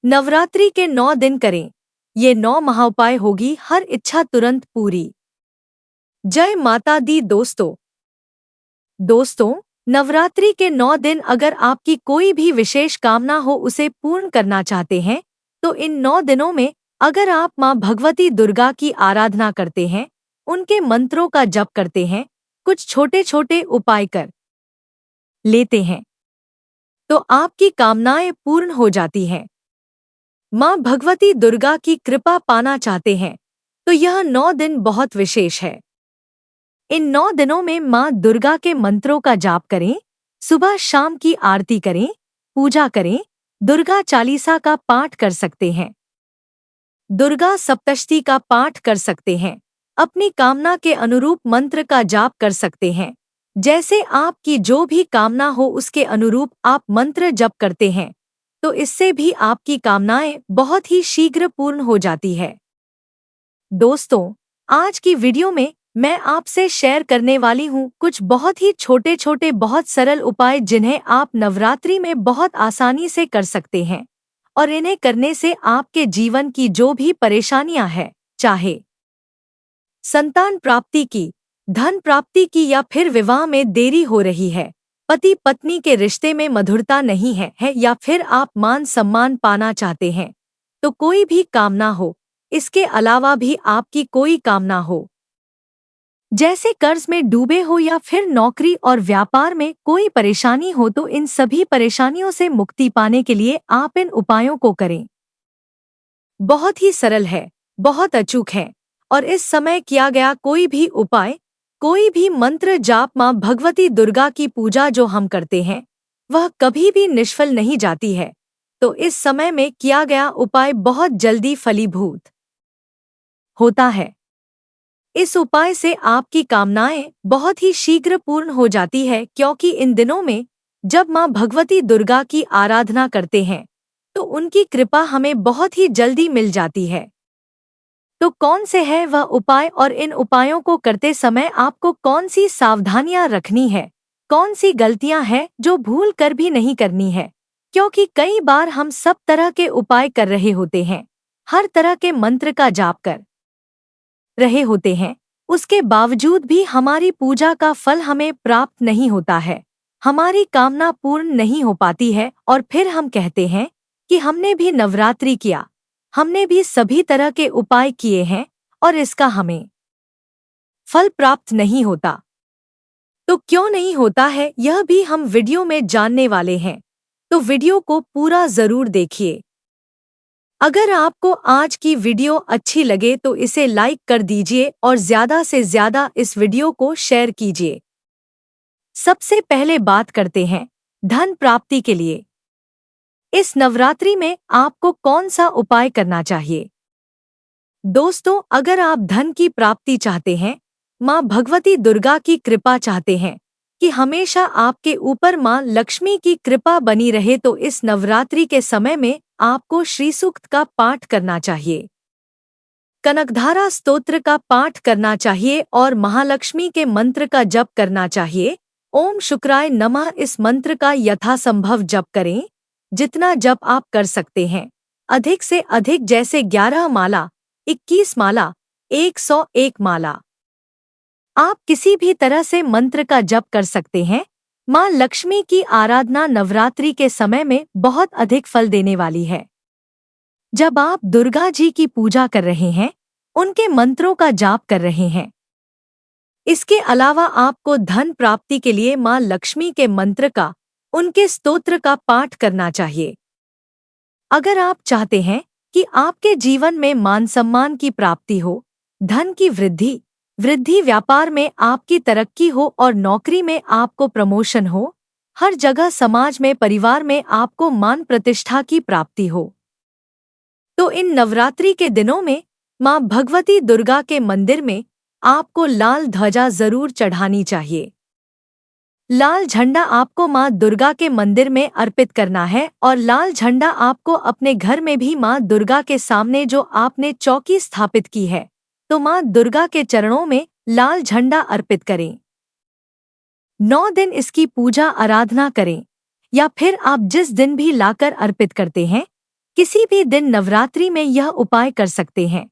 नवरात्रि के 9 दिन करें। ये 9 महाउपाय होगी हर इच्छा तुरंत पूरी। जय माता दी दोस्तों, नवरात्रि के 9 दिन अगर आपकी कोई भी विशेष कामना हो उसे पूर्ण करना चाहते हैं तो इन 9 दिनों में अगर आप माँ भगवती दुर्गा की आराधना करते हैं, उनके मंत्रों का जप करते हैं, कुछ छोटे छोटे उपाय कर लेते हैं तो आपकी कामनाएं पूर्ण हो जाती हैं। माँ भगवती दुर्गा की कृपा पाना चाहते हैं तो यह 9 दिन बहुत विशेष है। इन 9 दिनों में माँ दुर्गा के मंत्रों का जाप करें, सुबह शाम की आरती करें, पूजा करें, दुर्गा चालीसा का पाठ कर सकते हैं, दुर्गा सप्तशती का पाठ कर सकते हैं, अपनी कामना के अनुरूप मंत्र का जाप कर सकते हैं। जैसे आपकी जो भी कामना हो उसके अनुरूप आप मंत्र जप करते हैं तो इससे भी आपकी कामनाएं बहुत ही शीघ्र पूर्ण हो जाती है। दोस्तों, आज की वीडियो में मैं आपसे शेयर करने वाली हूँ कुछ बहुत ही छोटे छोटे बहुत सरल उपाय जिन्हें आप नवरात्रि में बहुत आसानी से कर सकते हैं और इन्हें करने से आपके जीवन की जो भी परेशानियां हैं, चाहे संतान प्राप्ति की, धन प्राप्ति की या फिर विवाह में देरी हो रही है, पति पत्नी के रिश्ते में मधुरता नहीं है या फिर आप मान सम्मान पाना चाहते हैं, तो कोई भी कामना हो, इसके अलावा भी आपकी कोई कामना हो, जैसे कर्ज में डूबे हो या फिर नौकरी और व्यापार में कोई परेशानी हो, तो इन सभी परेशानियों से मुक्ति पाने के लिए आप इन उपायों को करें। बहुत ही सरल है, बहुत अचूक है और इस समय किया गया कोई भी उपाय, कोई भी मंत्र जाप माँ भगवती दुर्गा की पूजा जो हम करते हैं वह कभी भी निष्फल नहीं जाती है। तो इस समय में किया गया उपाय बहुत जल्दी फलीभूत होता है। इस उपाय से आपकी कामनाएं बहुत ही शीघ्र पूर्ण हो जाती है, क्योंकि इन दिनों में जब माँ भगवती दुर्गा की आराधना करते हैं तो उनकी कृपा हमें बहुत ही जल्दी मिल जाती है। तो कौन से है वह उपाय और इन उपायों को करते समय आपको कौन सी सावधानियां रखनी है, कौन सी गलतियां हैं जो भूल कर भी नहीं करनी है, क्योंकि कई बार हम सब तरह के उपाय कर रहे होते हैं, हर तरह के मंत्र का जाप कर रहे होते हैं, उसके बावजूद भी हमारी पूजा का फल हमें प्राप्त नहीं होता है, हमारी कामना पूर्ण नहीं हो पाती है और फिर हम कहते हैं कि हमने भी नवरात्रि किया, हमने भी सभी तरह के उपाय किए हैं और इसका हमें फल प्राप्त नहीं होता। तो क्यों नहीं होता है यह भी हम वीडियो में जानने वाले हैं, तो वीडियो को पूरा जरूर देखिए। अगर आपको आज की वीडियो अच्छी लगे तो इसे लाइक कर दीजिए और ज़्यादा से ज़्यादा इस वीडियो को शेयर कीजिए। सबसे पहले बात करते हैं धन प्राप्ति के लिए इस नवरात्रि में आपको कौन सा उपाय करना चाहिए। दोस्तों, अगर आप धन की प्राप्ति चाहते हैं, माँ भगवती दुर्गा की कृपा चाहते हैं कि हमेशा आपके ऊपर माँ लक्ष्मी की कृपा बनी रहे, तो इस नवरात्रि के समय में आपको श्री सूक्त का पाठ करना चाहिए, कनकधारा स्तोत्र का पाठ करना चाहिए और महालक्ष्मी के मंत्र का जप करना चाहिए। ओम शुक्राय नमः इस मंत्र का यथासंभव जप करें, जितना जप आप कर सकते हैं, अधिक से अधिक, जैसे 11 माला, 21 माला, 101 माला। आप किसी भी तरह से मंत्र का जप कर सकते हैं। माँ लक्ष्मी की आराधना नवरात्रि के समय में बहुत अधिक फल देने वाली है। जब आप दुर्गा जी की पूजा कर रहे हैं, उनके मंत्रों का जाप कर रहे हैं, इसके अलावा आपको धन प्राप्ति के लिए माँ लक्ष्मी के मंत्र का, उनके स्तोत्र का पाठ करना चाहिए। अगर आप चाहते हैं कि आपके जीवन में मान सम्मान की प्राप्ति हो, धन की वृद्धि, व्यापार में आपकी तरक्की हो और नौकरी में आपको प्रमोशन हो, हर जगह समाज में, परिवार में आपको मान प्रतिष्ठा की प्राप्ति हो, तो इन नवरात्रि के दिनों में माँ भगवती दुर्गा के मंदिर में आपको लाल ध्वजा जरूर चढ़ानी चाहिए। लाल झंडा आपको माँ दुर्गा के मंदिर में अर्पित करना है और लाल झंडा आपको अपने घर में भी माँ दुर्गा के सामने जो आपने चौकी स्थापित की है, तो माँ दुर्गा के चरणों में लाल झंडा अर्पित करें। 9 दिन इसकी पूजा आराधना करें या फिर आप जिस दिन भी लाकर अर्पित करते हैं, किसी भी दिन नवरात्रि में यह उपाय कर सकते हैं।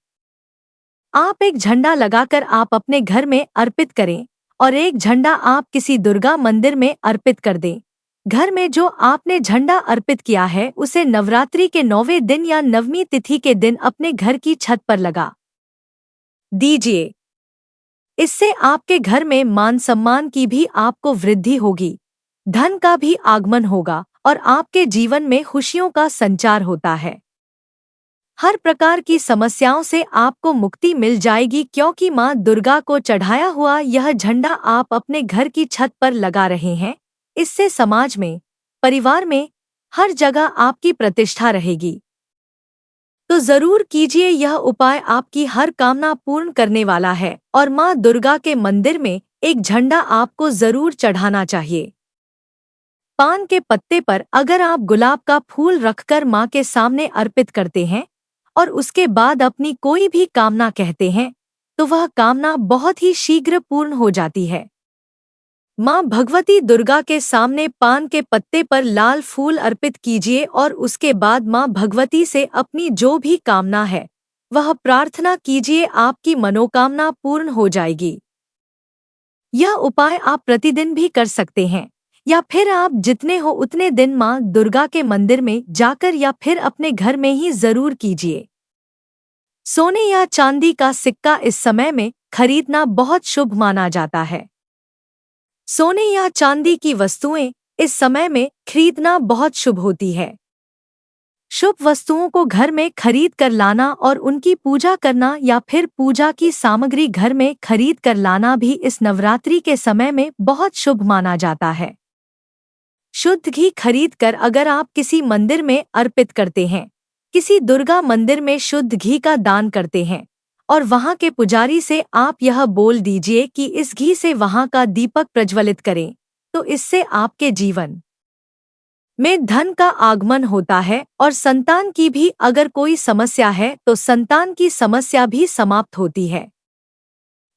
आप एक झंडा लगाकर आप अपने घर में अर्पित करें और एक झंडा आप किसी दुर्गा मंदिर में अर्पित कर दें। घर में जो आपने झंडा अर्पित किया है उसे नवरात्रि के 9वें दिन या 9वीं तिथि के दिन अपने घर की छत पर लगा दीजिए। इससे आपके घर में मान सम्मान की भी आपको वृद्धि होगी, धन का भी आगमन होगा और आपके जीवन में खुशियों का संचार होता है। हर प्रकार की समस्याओं से आपको मुक्ति मिल जाएगी, क्योंकि मां दुर्गा को चढ़ाया हुआ यह झंडा आप अपने घर की छत पर लगा रहे हैं। इससे समाज में, परिवार में, हर जगह आपकी प्रतिष्ठा रहेगी। तो जरूर कीजिए यह उपाय, आपकी हर कामना पूर्ण करने वाला है। और मां दुर्गा के मंदिर में एक झंडा आपको जरूर चढ़ाना चाहिए। पान के पत्ते पर अगर आप गुलाब का फूल रखकर मां के सामने अर्पित करते हैं और उसके बाद अपनी कोई भी कामना कहते हैं तो वह कामना बहुत ही शीघ्र पूर्ण हो जाती है। मां भगवती दुर्गा के सामने पान के पत्ते पर लाल फूल अर्पित कीजिए और उसके बाद मां भगवती से अपनी जो भी कामना है वह प्रार्थना कीजिए, आपकी मनोकामना पूर्ण हो जाएगी। यह उपाय आप प्रतिदिन भी कर सकते हैं या फिर आप जितने हो उतने दिन मां दुर्गा के मंदिर में जाकर या फिर अपने घर में ही जरूर कीजिए। सोने या चांदी का सिक्का इस समय में खरीदना बहुत शुभ माना जाता है। सोने या चांदी की वस्तुएं इस समय में खरीदना बहुत शुभ होती है। शुभ वस्तुओं को घर में खरीद कर लाना और उनकी पूजा करना या फिर पूजा की सामग्री घर में खरीद कर लाना भी इस नवरात्रि के समय में बहुत शुभ माना जाता है। शुद्ध घी खरीद कर अगर आप किसी मंदिर में अर्पित करते हैं, किसी दुर्गा मंदिर में शुद्ध घी का दान करते हैं और वहां के पुजारी से आप यह बोल दीजिए कि इस घी से वहां का दीपक प्रज्वलित करें, तो इससे आपके जीवन में धन का आगमन होता है और संतान की भी अगर कोई समस्या है तो संतान की समस्या भी समाप्त होती है।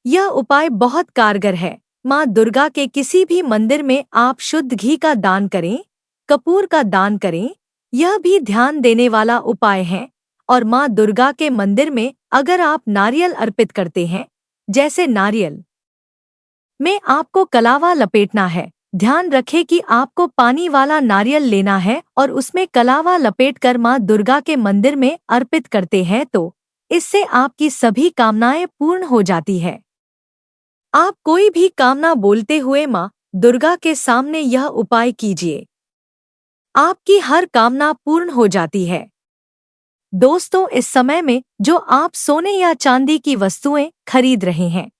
यह उपाय बहुत कारगर है। मां दुर्गा के किसी भी मंदिर में आप शुद्ध घी का दान करें, कपूर का दान करें, यह भी ध्यान देने वाला उपाय है। और मां दुर्गा के मंदिर में अगर आप नारियल अर्पित करते हैं, जैसे नारियल में आपको कलावा लपेटना है, ध्यान रखें कि आपको पानी वाला नारियल लेना है और उसमें कलावा लपेटकर मां दुर्गा के मंदिर में अर्पित करते हैं तो इससे आपकी सभी कामनाएं पूर्ण हो जाती है। आप कोई भी कामना बोलते हुए मां दुर्गा के सामने यह उपाय कीजिए, आपकी हर कामना पूर्ण हो जाती है। दोस्तों, इस समय में जो आप सोने या चांदी की वस्तुएं खरीद रहे हैं,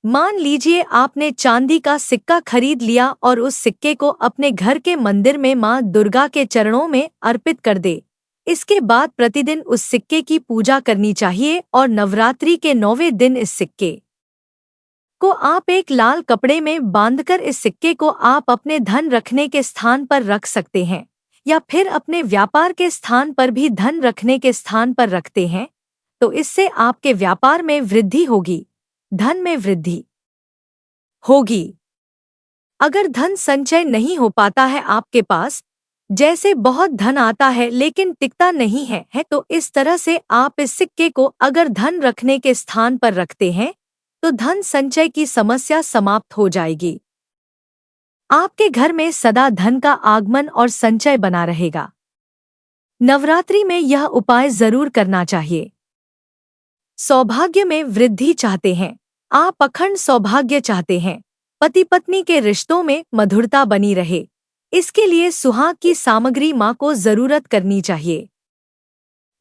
मान लीजिए आपने चांदी का सिक्का खरीद लिया और उस सिक्के को अपने घर के मंदिर में मां दुर्गा के चरणों में अर्पित कर दे। इसके बाद प्रतिदिन उस सिक्के की पूजा करनी चाहिए और नवरात्रि के 9वें दिन इस सिक्के को आप एक लाल कपड़े में बांधकर इस सिक्के को आप अपने धन रखने के स्थान पर रख सकते हैं या फिर अपने व्यापार के स्थान पर भी धन रखने के स्थान पर रखते हैं तो इससे आपके व्यापार में वृद्धि होगी, धन में वृद्धि होगी। अगर धन संचय नहीं हो पाता है आपके पास, जैसे बहुत धन आता है लेकिन टिकता नहीं है तो इस तरह से आप इस सिक्के को अगर धन रखने के स्थान पर रखते हैं तो धन संचय की समस्या समाप्त हो जाएगी। आपके घर में सदा धन का आगमन और संचय बना रहेगा। नवरात्रि में यह उपाय जरूर करना चाहिए। सौभाग्य में वृद्धि चाहते हैं, आप अखंड सौभाग्य चाहते हैं, पति पत्नी के रिश्तों में मधुरता बनी रहे, इसके लिए सुहाग की सामग्री मां को जरूरत करनी चाहिए।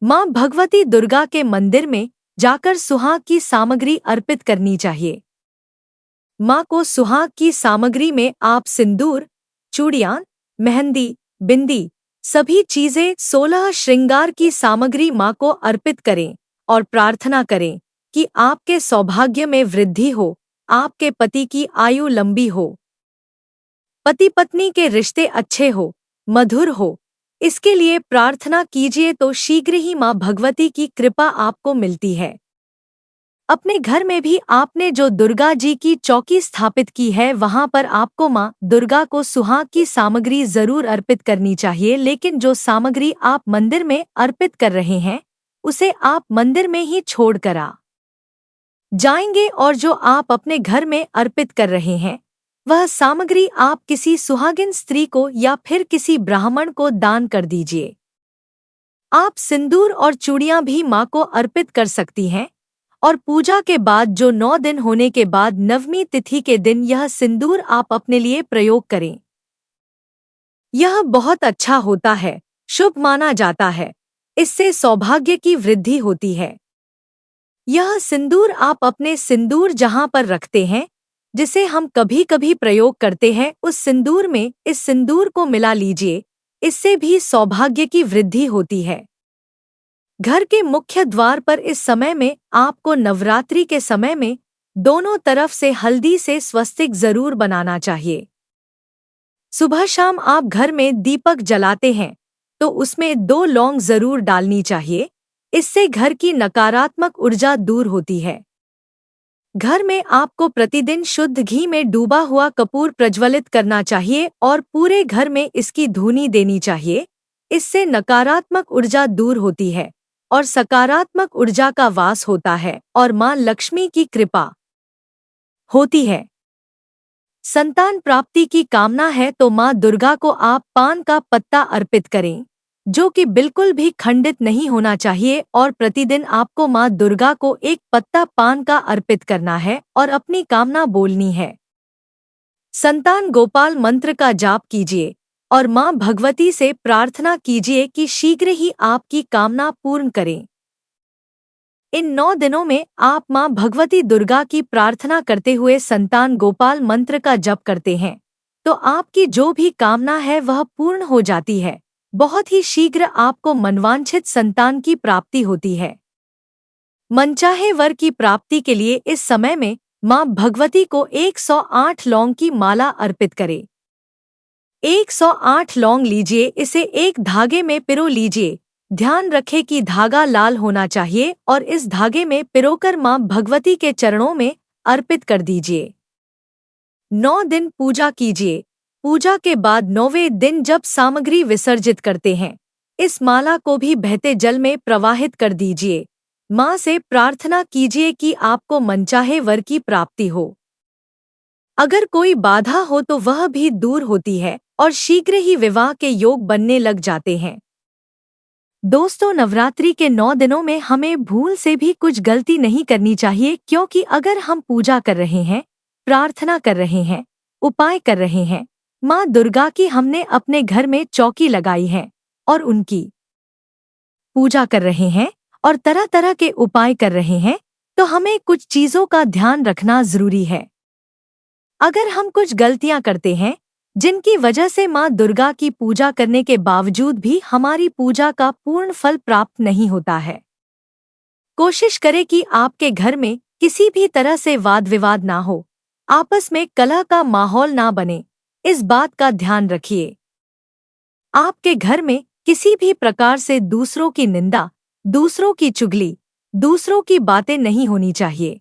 मां भगवती दुर्गा के मंदिर में जाकर सुहाग की सामग्री अर्पित करनी चाहिए। मां को सुहाग की सामग्री में आप सिंदूर, चूड़ियां, मेहंदी, बिंदी, सभी चीजें 16 श्रृंगार की सामग्री मां को अर्पित करें और प्रार्थना करें कि आपके सौभाग्य में वृद्धि हो, आपके पति की आयु लंबी हो, पति पत्नी के रिश्ते अच्छे हो, मधुर हो। इसके लिए प्रार्थना कीजिए तो शीघ्र ही मां भगवती की कृपा आपको मिलती है। अपने घर में भी आपने जो दुर्गा जी की चौकी स्थापित की है वहां पर आपको माँ दुर्गा को सुहाग की सामग्री जरूर अर्पित करनी चाहिए, लेकिन जो सामग्री आप मंदिर में अर्पित कर रहे हैं उसे आप मंदिर में ही छोड़ कर आ जाएंगे, और जो आप अपने घर में अर्पित कर रहे हैं वह सामग्री आप किसी सुहागिन स्त्री को या फिर किसी ब्राह्मण को दान कर दीजिए। आप सिंदूर और चूड़ियां भी माँ को अर्पित कर सकती हैं, और पूजा के बाद जो 9 दिन होने के बाद नवमी तिथि के दिन यह सिंदूर आप अपने लिए प्रयोग करें। यह बहुत अच्छा होता है, शुभ माना जाता है। इससे सौभाग्य की वृद्धि होती है। यह सिंदूर आप अपने सिंदूर जहां पर रखते हैं, जिसे हम कभी कभी प्रयोग करते हैं, उस सिंदूर में इस सिंदूर को मिला लीजिए। इससे भी सौभाग्य की वृद्धि होती है। घर के मुख्य द्वार पर इस समय में आपको नवरात्रि के समय में दोनों तरफ से हल्दी से स्वस्तिक जरूर बनाना चाहिए। सुबह शाम आप घर में दीपक जलाते हैं तो उसमें 2 लौंग जरूर डालनी चाहिए। इससे घर की नकारात्मक ऊर्जा दूर होती है। घर में आपको प्रतिदिन शुद्ध घी में डूबा हुआ कपूर प्रज्वलित करना चाहिए और पूरे घर में इसकी धूनी देनी चाहिए। इससे नकारात्मक ऊर्जा दूर होती है और सकारात्मक ऊर्जा का वास होता है और मां लक्ष्मी की कृपा होती है। संतान प्राप्ति की कामना है तो मां दुर्गा को आप पान का पत्ता अर्पित करें, जो कि बिल्कुल भी खंडित नहीं होना चाहिए, और प्रतिदिन आपको मां दुर्गा को एक पत्ता पान का अर्पित करना है और अपनी कामना बोलनी है। संतान गोपाल मंत्र का जाप कीजिए और मां भगवती से प्रार्थना कीजिए कि शीघ्र ही आपकी कामना पूर्ण करें। इन 9 दिनों में आप मां भगवती दुर्गा की प्रार्थना करते हुए संतान गोपाल मंत्र का जप करते हैं तो आपकी जो भी कामना है वह पूर्ण हो जाती है। बहुत ही शीघ्र आपको मनवांछित संतान की प्राप्ति होती है। मनचाहे वर की प्राप्ति के लिए इस समय में मां भगवती को 108 लौंग की माला अर्पित करें। 108 लौंग लीजिए, इसे एक धागे में पिरो लीजिए। ध्यान रखें कि धागा लाल होना चाहिए और इस धागे में पिरोकर मां भगवती के चरणों में अर्पित कर दीजिए। 9 दिन पूजा कीजिए। पूजा के बाद 9वें दिन जब सामग्री विसर्जित करते हैं, इस माला को भी बहते जल में प्रवाहित कर दीजिए। मां से प्रार्थना कीजिए कि आपको मनचाहे वर की प्राप्ति हो। अगर कोई बाधा हो तो वह भी दूर होती है और शीघ्र ही विवाह के योग बनने लग जाते हैं। दोस्तों, नवरात्रि के 9 दिनों में हमें भूल से भी कुछ गलती नहीं करनी चाहिए, क्योंकि अगर हम पूजा कर रहे हैं, प्रार्थना कर रहे हैं, उपाय कर रहे हैं, माँ दुर्गा की हमने अपने घर में चौकी लगाई है और उनकी पूजा कर रहे हैं और तरह तरह के उपाय कर रहे हैं, तो हमें कुछ चीजों का ध्यान रखना जरूरी है। अगर हम कुछ गलतियां करते हैं जिनकी वजह से माँ दुर्गा की पूजा करने के बावजूद भी हमारी पूजा का पूर्ण फल प्राप्त नहीं होता है, कोशिश करें कि आपके घर में किसी भी तरह से वाद विवाद ना हो, आपस में कलह का माहौल ना बने। इस बात का ध्यान रखिए। आपके घर में किसी भी प्रकार से दूसरों की निंदा, दूसरों की चुगली, दूसरों की बातें नहीं होनी चाहिए।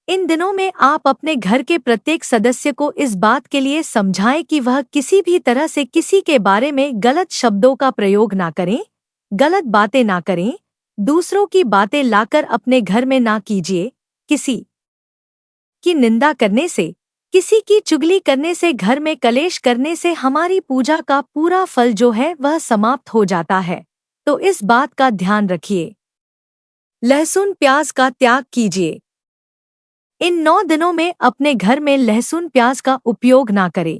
इन दिनों में आप अपने घर के प्रत्येक सदस्य को इस बात के लिए समझाएं कि वह किसी भी तरह से किसी के बारे में गलत शब्दों का प्रयोग ना करें, गलत बातें ना करें, दूसरों की बातें लाकर अपने घर में ना कीजिए। किसी की निंदा करने से, किसी की चुगली करने से, घर में कलेश करने से हमारी पूजा का पूरा फल जो है वह समाप्त हो जाता है, तो इस बात का ध्यान रखिए। लहसुन प्याज का त्याग कीजिए। इन 9 दिनों में अपने घर में लहसुन प्याज का उपयोग ना करें।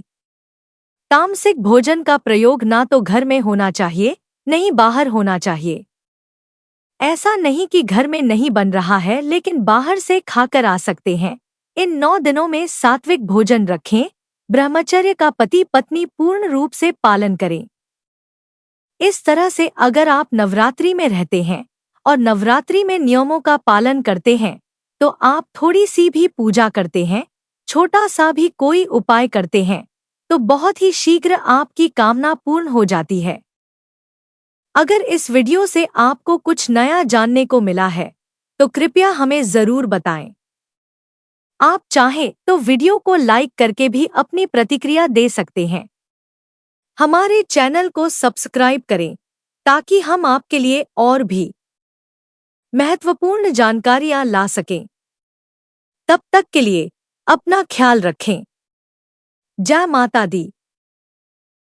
तामसिक भोजन का प्रयोग ना तो घर में होना चाहिए, नहीं बाहर होना चाहिए। ऐसा नहीं कि घर में नहीं बन रहा है लेकिन बाहर से खाकर आ सकते हैं। इन 9 दिनों में सात्विक भोजन रखें। ब्रह्मचर्य का पति पत्नी पूर्ण रूप से पालन करें। इस तरह से अगर आप नवरात्रि में रहते हैं और नवरात्रि में नियमों का पालन करते हैं तो आप थोड़ी सी भी पूजा करते हैं, छोटा सा भी कोई उपाय करते हैं, तो बहुत ही शीघ्र आपकी कामना पूर्ण हो जाती है। अगर इस वीडियो से आपको कुछ नया जानने को मिला है तो कृपया हमें जरूर बताएं। आप चाहें तो वीडियो को लाइक करके भी अपनी प्रतिक्रिया दे सकते हैं। हमारे चैनल को सब्सक्राइब करें ताकि हम आपके लिए और भी महत्वपूर्ण जानकारियां ला सकें। तब तक के लिए अपना ख्याल रखें। जय माता दी।